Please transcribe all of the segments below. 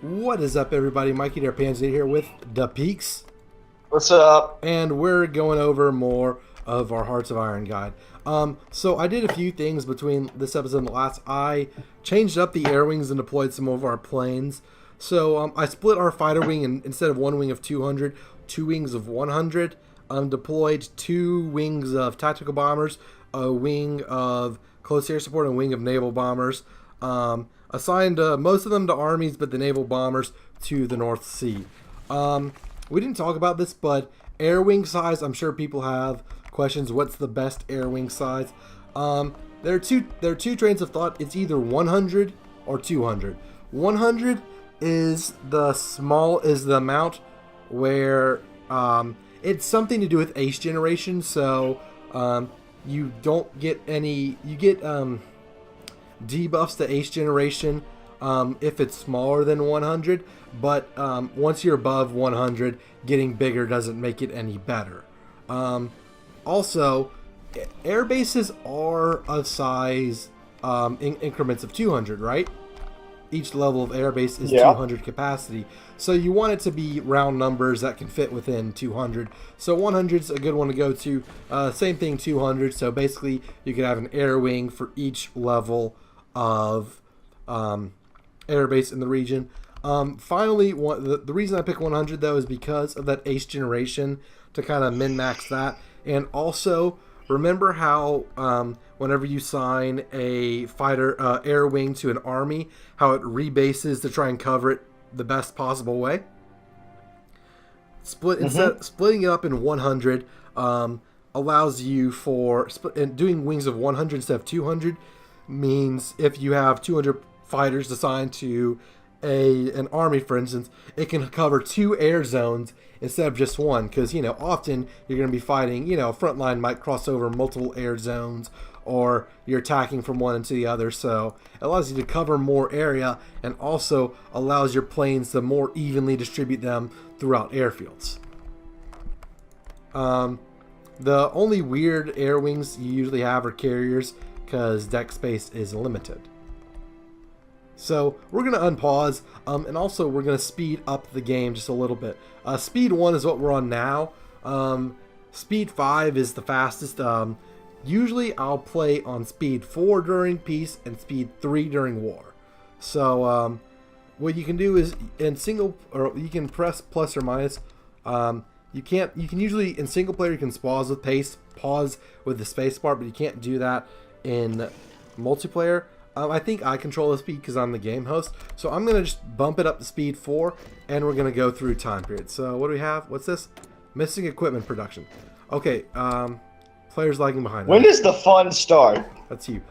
What is up, everybody? Mikey there, Panzernator here with Dapeeks. What's up? And we're going over more of our Hearts of Iron guide. So I did a few things between this episode and the last. I changed up the air wings and deployed some of our planes. So I split our fighter wing, and instead of one wing of 200, two wings of 100. Deployed two wings of tactical bombers, a wing of close air support, and a wing of naval bombers. Assigned most of them to armies, but the naval bombers to the North Sea. We didn't talk about this, but air wing size, I'm sure people have questions. What's the best air wing size? There are two trains of thought. It's either 100 or 200. 100 is the amount where it's something to do with ace generation. So you don't get any. You get debuffs to ace generation if it's smaller than 100, but once you're above 100, getting bigger doesn't make it any better. Also, air bases are of size increments of 200, right? Each level of air base is 200 capacity, so you want it to be round numbers that can fit within 200. So 100 is a good one to go to. Same thing, 200. So basically, you could have an air wing for each level of air base in the region. Finally, the reason I pick 100 though is because of that ace generation to kind of min-max that, and also remember how whenever you sign a fighter air wing to an army, how it rebases to try and cover it the best possible way. Splitting it up in 100 allows you for doing wings of 100 instead of 200. Means if you have 200 fighters assigned to an army, for instance, it can cover two air zones instead of just one, because often you're going to be fighting, a front line might cross over multiple air zones, or you're attacking from one into the other. So it allows you to cover more area, and also allows your planes to more evenly distribute them throughout airfields. The only weird air wings you usually have are carriers, because deck space is limited. So we're going to unpause, and also we're going to speed up the game just a little bit. Speed 1 is what we're on now. Speed 5 is the fastest. Usually I'll play on speed 4 during peace and speed 3 during war. So what you can do is in single, or you can press plus or minus. You can usually in single player you can pause with pause with the space bar, but you can't do that in multiplayer. I think I control the speed because I'm the game host, so I'm gonna just bump it up to speed 4, and we're gonna go through time period. So what do we have? What's this? Missing equipment production. Okay, players lagging behind. When does the fun start? That's you.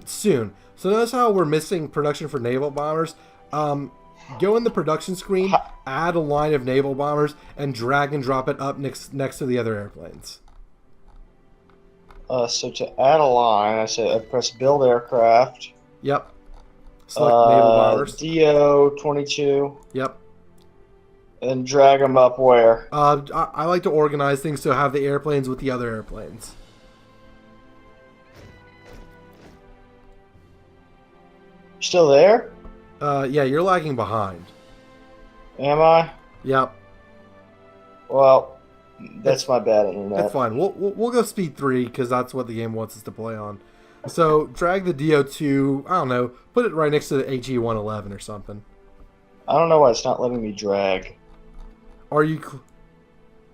Soon. So notice how we're missing production for naval bombers. Go in the production screen, add a line of naval bombers, and drag and drop it up next to the other airplanes. So to add a line, I press build aircraft. Yep. Select naval bombers. DO-22. Yep. And drag them up where? I like to organize things so have the airplanes with the other airplanes. Still there? Yeah, you're lagging behind. Am I? Yep. Well, that's my bad internet. That's fine. We'll go speed 3 because that's what the game wants us to play on. So drag the DO2. I don't know. Put it right next to the HE111 or something. I don't know why it's not letting me drag. Are you?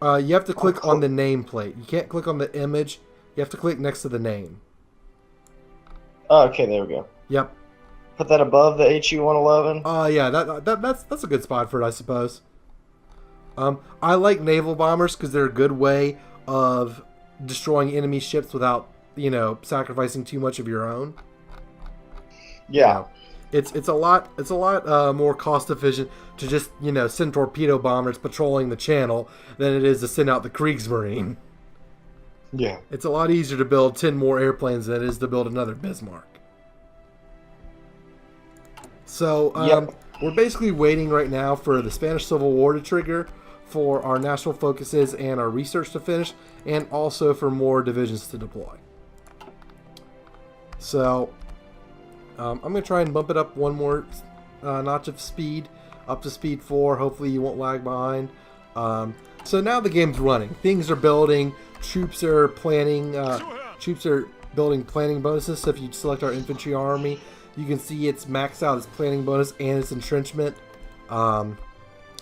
You have to click on the nameplate. You can't click on the image. You have to click next to the name. Oh, okay, there we go. Yep. Put that above the HE111. Yeah. That's a good spot for it, I suppose. I like naval bombers because they're a good way of destroying enemy ships without, sacrificing too much of your own. Yeah. It's a lot more cost efficient to just, send torpedo bombers patrolling the channel than it is to send out the Kriegsmarine. Yeah. It's a lot easier to build 10 more airplanes than it is to build another Bismarck. So, we're basically waiting right now for the Spanish Civil War to trigger, for our national focuses and our research to finish, and also for more divisions to deploy. So, I'm going to try and bump it up one more notch of speed, up to speed 4. Hopefully you won't lag behind. So now the game's running. Things are building. Troops are planning. Troops are building planning bonuses. So if you select our infantry army, you can see it's maxed out its planning bonus and its entrenchment, all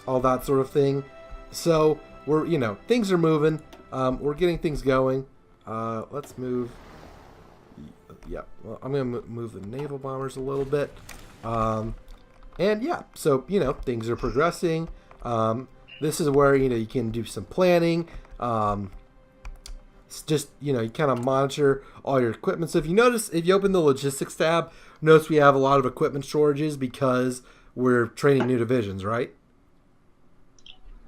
that sort of thing. So we're, things are moving. We're getting things going. Let's move. Yeah, well, I'm gonna move the naval bombers a little bit. And yeah, so things are progressing. This is where you can do some planning. It's just you kind of monitor all your equipment. So if you open the logistics tab, notice we have a lot of equipment shortages because we're training new divisions, right?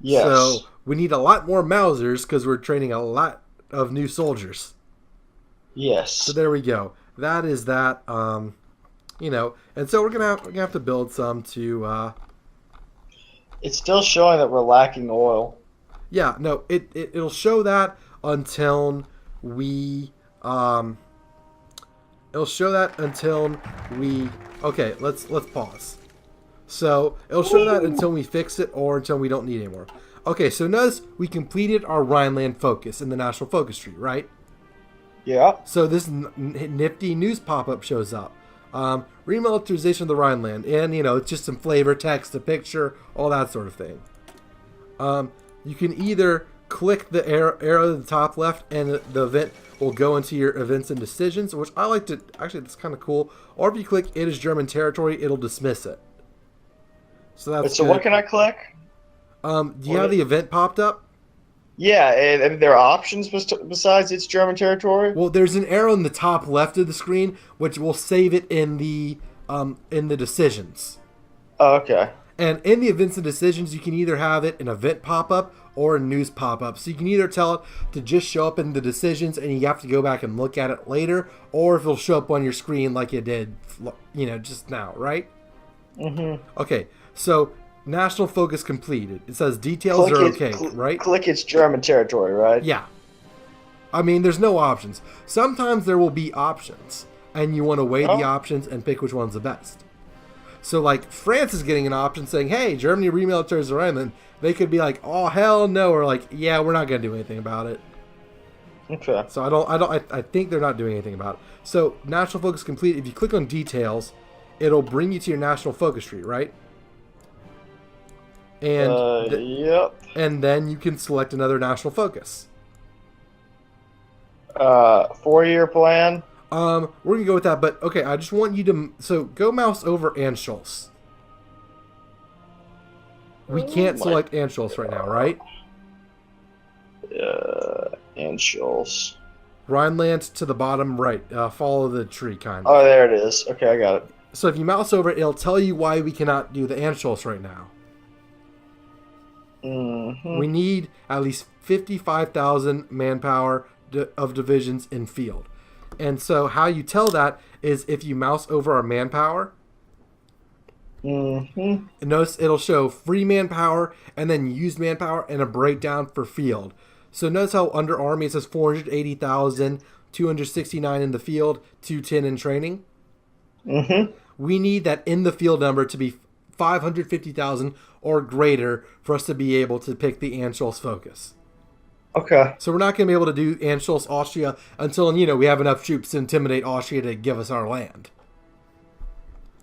Yes. So we need a lot more Mausers because we're training a lot of new soldiers. Yes. So there we go. That is that. And so we're gonna have to build some to. It's still showing that we're lacking oil. Yeah, no, it'll show that until we. It'll show that until we. Okay, let's pause. So it'll show that until we fix it or until we don't need it anymore. Okay, so notice we completed our Rhineland focus in the National Focus Tree, right? Yeah. So this nifty news pop-up shows up. Remilitarization of the Rhineland. And, it's just some flavor, text, a picture, all that sort of thing. You can either click the arrow at the top left and the event will go into your events and decisions, which I like to... Actually, that's kind of cool. Or if you click it is German territory, it'll dismiss it. So that's So good. what can I click? Do you have the event popped up? Yeah, and there are options besides it's German territory? Well, there's an arrow in the top left of the screen, which will save it in the decisions. Oh, okay. And in the events and decisions, you can either have it an event pop-up or a news pop-up. So you can either tell it to just show up in the decisions and you have to go back and look at it later, or if it'll show up on your screen like it did, just now, right? Mm-hmm. Okay, so national focus completed. It says details are okay, right? Click it's German territory, right? Yeah. I mean, there's no options. Sometimes there will be options, and you want to weigh the options and pick which one's the best. So, like, France is getting an option saying, hey, Germany remilitarized the Rhineland. They could be like, oh, hell no, or like, yeah, we're not going to do anything about it. Okay. So I think they're not doing anything about it. So, national focus complete. If you click on details, it'll bring you to your national focus tree, right? And yep. And then you can select another national focus. 4-year plan. We're gonna go with that, but okay, I just want you to go mouse over Anschluss. We can't select Anschluss right now, right? Anschluss. Rhineland to the bottom right. Follow the tree, kind of. Oh, there it is. Okay, I got it. So if you mouse over it, it'll tell you why we cannot do the Anschluss right now. Mm-hmm. We need at least 55,000 manpower of divisions in field. And so how you tell that is if you mouse over our manpower, mm-hmm. notice it'll show free manpower and then used manpower and a breakdown for field. So notice how under Army it says 480,000, 269 in the field, 210 in training. Mm-hmm. We need that in the field number to be 550,000 or greater for us to be able to pick the Anschluss focus. Okay. So we're not going to be able to do Anschluss Austria until, we have enough troops to intimidate Austria to give us our land.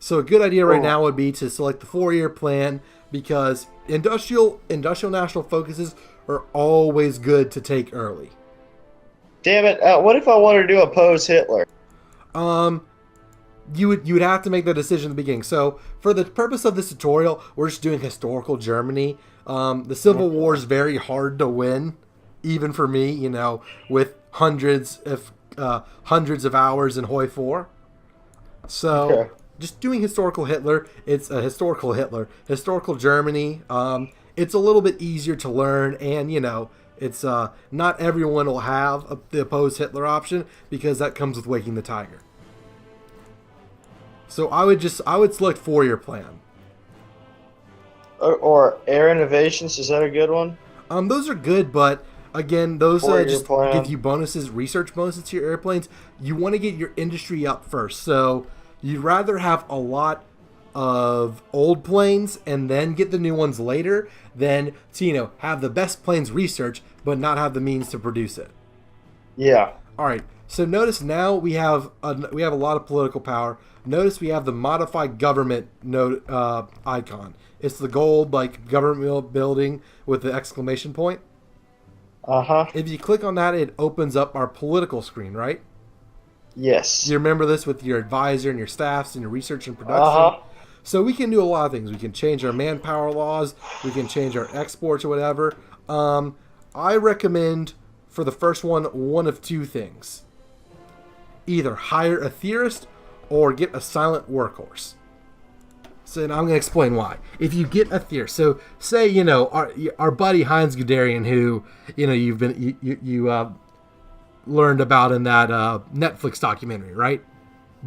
So a good idea right now would be to select the 4-year plan because industrial national focuses are always good to take early. Damn it. What if I wanted to do oppose Hitler? You would have to make the decision at the beginning. So for the purpose of this tutorial, we're just doing historical Germany. The Civil War is very hard to win. Even for me, with hundreds of hours in Hoi 4. So, just doing historical Hitler, it's a historical Hitler. Historical Germany, it's a little bit easier to learn, and, it's not everyone will have the oppose Hitler option, because that comes with Waking the Tiger. So, I would select 4-year plan. Or air innovations, is that a good one? Those are good, but... Again, those just plan. give you bonuses, research bonuses to your airplanes. You want to get your industry up first. So you'd rather have a lot of old planes and then get the new ones later than to have the best planes research but not have the means to produce it. Yeah. All right. So notice now we have a lot of political power. Notice we have the modified government node icon. It's the gold government building with the exclamation point. If you click on that, it opens up our political screen, right? Yes. You remember this with your advisor and your staffs and your research and production. So we can do a lot of things. We can change our manpower laws. We can change our exports or whatever. I recommend for the first one of two things. Either hire a theorist or get a silent workhorse. So now I'm going to explain why. If you get a theorist, so say our buddy Heinz Guderian, who you learned about in that Netflix documentary, right?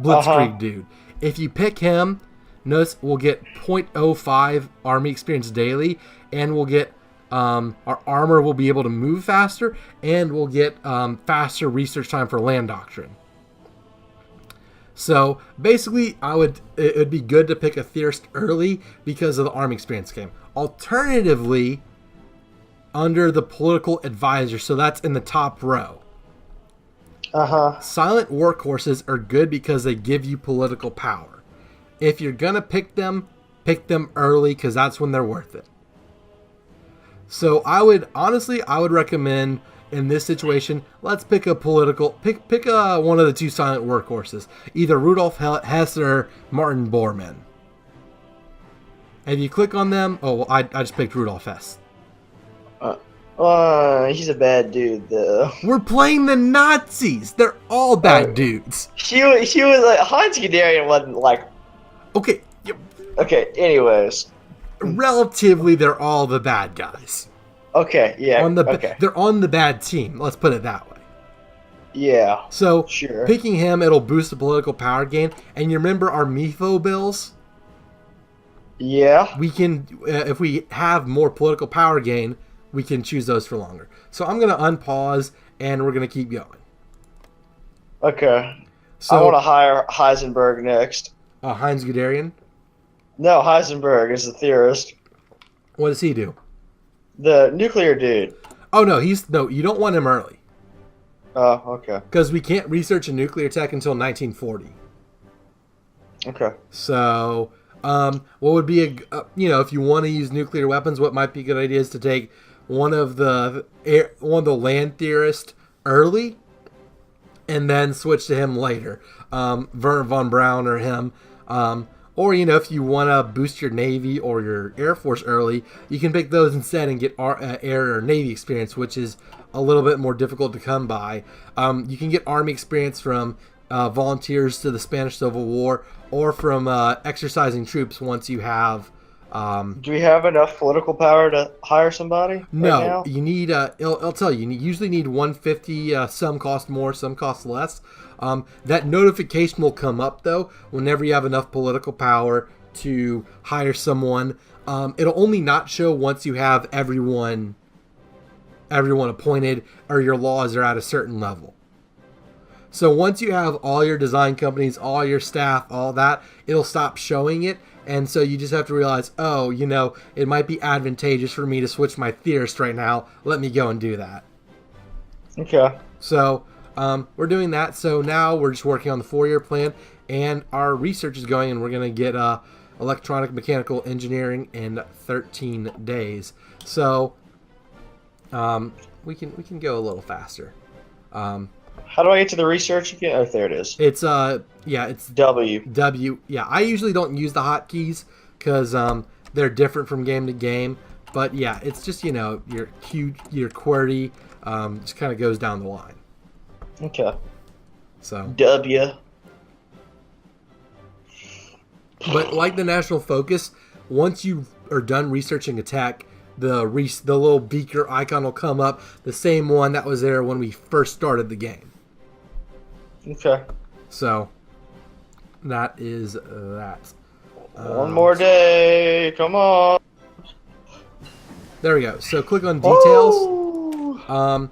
Blitzkrieg dude. If you pick him, notice we'll get 0.05 army experience daily, and we'll get our armor will be able to move faster, and we'll get faster research time for land doctrine. So basically, it would be good to pick a theorist early because of the army experience game. Alternatively, under the political advisor, so that's in the top row. Silent workhorses are good because they give you political power. If you're gonna pick them early because that's when they're worth it. So I would recommend in this situation, let's pick a pick one of the two silent workhorses, either Rudolf Hess or Martin Bormann. And you click on them, I just picked Rudolf Hess. He's a bad dude, though. We're playing the Nazis. They're all bad dudes. He was like Heinz Guderian wasn't like. Okay. Okay. Anyways, relatively, they're all the bad guys. Okay. Yeah. They're on the bad team. Let's put it that way. Yeah. So sure. Picking him, it'll boost the political power gain. And you remember our MIFO bills? Yeah. We can, if we have more political power gain, we can choose those for longer. So I'm going to unpause, and we're going to keep going. Okay. So I want to hire Heisenberg next. Heinz Guderian? No, Heisenberg is the theorist. What does he do? The nuclear dude. Oh, no, you don't want him early. Oh, okay. Because we can't research a nuclear tech until 1940. Okay. So, what would be if you want to use nuclear weapons, what might be a good idea is to take one of the land theorists early, and then switch to him later. Werner von Braun or him. Or, if you want to boost your Navy or your Air Force early, you can pick those instead and get Air or Navy experience, which is a little bit more difficult to come by. You can get Army experience from volunteers to the Spanish Civil War, or from exercising troops once you have... Do we have enough political power to hire somebody? No, right now? You need... I'll tell you, usually need 150, some cost more, some cost less. That notification will come up, though, whenever you have enough political power to hire someone. It'll only not show once you have everyone appointed or your laws are at a certain level. So once you have all your design companies, all your staff, all that, it'll stop showing it. And so you just have to realize, it might be advantageous for me to switch my theorist right now. Let me go and do that. Okay. So... we're doing that, so now we're just working on the 4-year plan, and our research is going, and we're going to get electronic mechanical engineering in 13 days. So we can go a little faster. How do I get to the research again? Oh, there it is. It's it's W. Yeah, I usually don't use the hotkeys because they're different from game to game. But yeah, it's just your QWERTY just kind of goes down the line. Okay. So W. But like the national focus, once you are done researching a tech, the little beaker icon will come up, the same one that was there when we first started the game. Okay. So that is that. One more day. Come on. There we go. So click on details. Woo!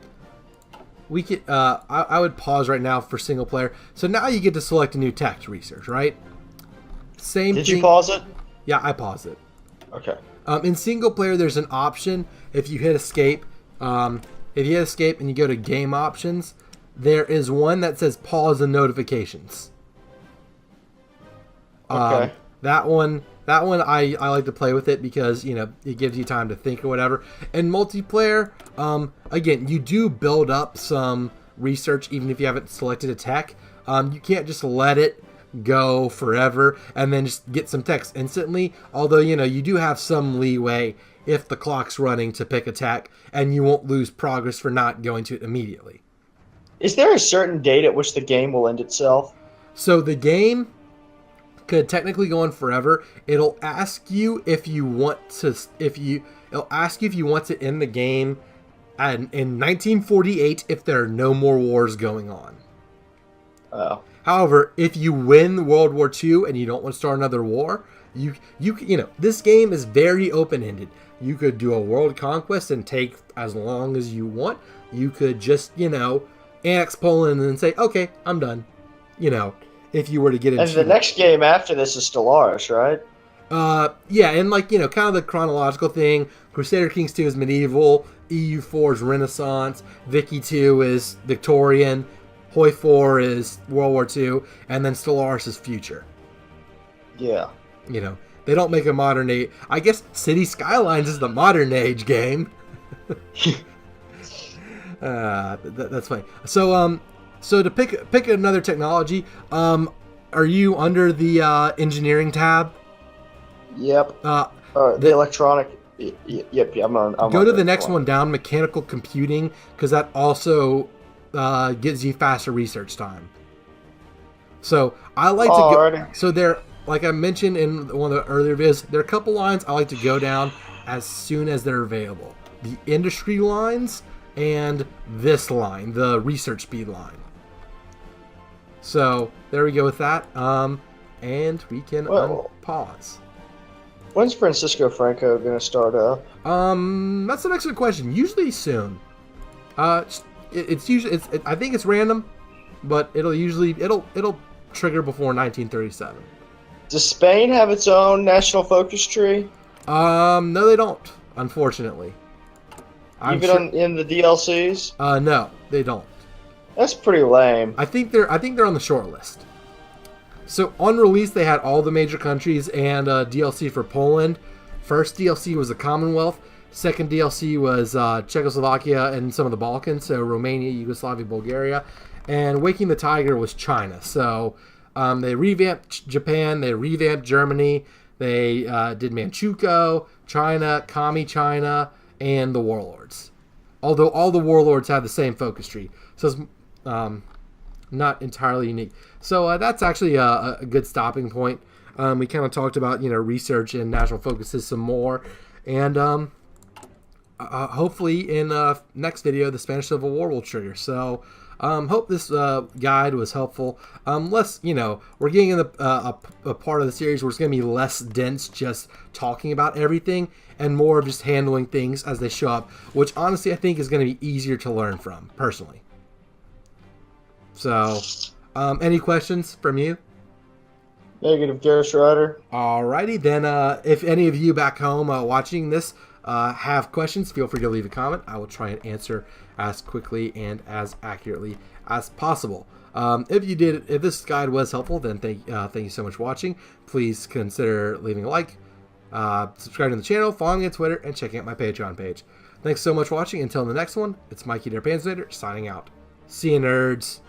We could. I would pause right now for single player. So now you get to select a new tech to research, right? Same Did thing. you pause it? Yeah, I paused it. Okay. In single player, there's an option if you hit escape. If you hit escape and you go to game options, there is one that says pause and notifications. Okay. That one I like to play with it because, you know, it gives you time to think or whatever. And multiplayer, again, you do build up some research even if you haven't selected a tech. You can't just let it go forever and then just get some text instantly. Although, you know, you do have some leeway if the clock's running to pick a tech, and you won't lose progress for not going to it immediately. Is there a certain date at which the game will end itself? So the game could technically go on forever. It'll ask you if you want to end the game in 1948 if there are no more wars going on. Oh. However, if you win World War II and you don't want to start another war, you know, this game is very open-ended. You could do a world conquest and take as long as you want. You could just, you know, annex Poland and then say, okay, I'm done. You know, if you were to get into... And the next game after this is Stellaris, right? Yeah, and like, you know, kind of the chronological thing. Crusader Kings 2 is medieval. EU4 is Renaissance. Vicky 2 is Victorian. Hoi 4 is World War II. And then Stellaris is future. Yeah. You know, they don't make a modern age. I guess City Skylines is the modern age game. That's funny. So to pick another technology, are you under the engineering tab? Yep. The electronic. Yep. I'm on. Go to the next one down, mechanical computing, because that also gives you faster research time. So I like to go. So there, like I mentioned in one of the earlier videos, there are a couple lines I like to go down as soon as they're available. The industry lines and this line, the research speed line. So there we go with that. And we can pause. When's Francisco Franco gonna start up? That's an excellent question. Usually soon. It's usually I think it's random, but it'll trigger before 1937. Does Spain have its own national focus tree? No, they don't. Unfortunately. Even in the DLCs? No, they don't. That's pretty lame. I think they're on the short list. So on release, they had all the major countries and DLC for Poland. First DLC was the Commonwealth. Second DLC was Czechoslovakia and some of the Balkans, so Romania, Yugoslavia, Bulgaria. And Waking the Tiger was China. So they revamped Japan, they revamped Germany, they did Manchukuo, China, Kami China, and the Warlords. Although all the Warlords have the same focus tree. So it's not entirely unique. So that's actually a good stopping point. We kind of talked about, you know, research and national focuses some more. And hopefully in next video, the Spanish Civil War will trigger. So hope this guide was helpful. Less, you know, we're getting in a part of the series where it's going to be less dense just talking about everything and more of just handling things as they show up, which honestly I think is going to be easier to learn from, personally. So, any questions from you? Negative, Garrus Rider. Alrighty, then if any of you back home watching this have questions, feel free to leave a comment. I will try and answer as quickly and as accurately as possible. If this guide was helpful, then thank you so much for watching. Please consider leaving a like, subscribing to the channel, following me on Twitter, and checking out my Patreon page. Thanks so much for watching. Until the next one, it's Mikey Panzernator signing out. See you, nerds.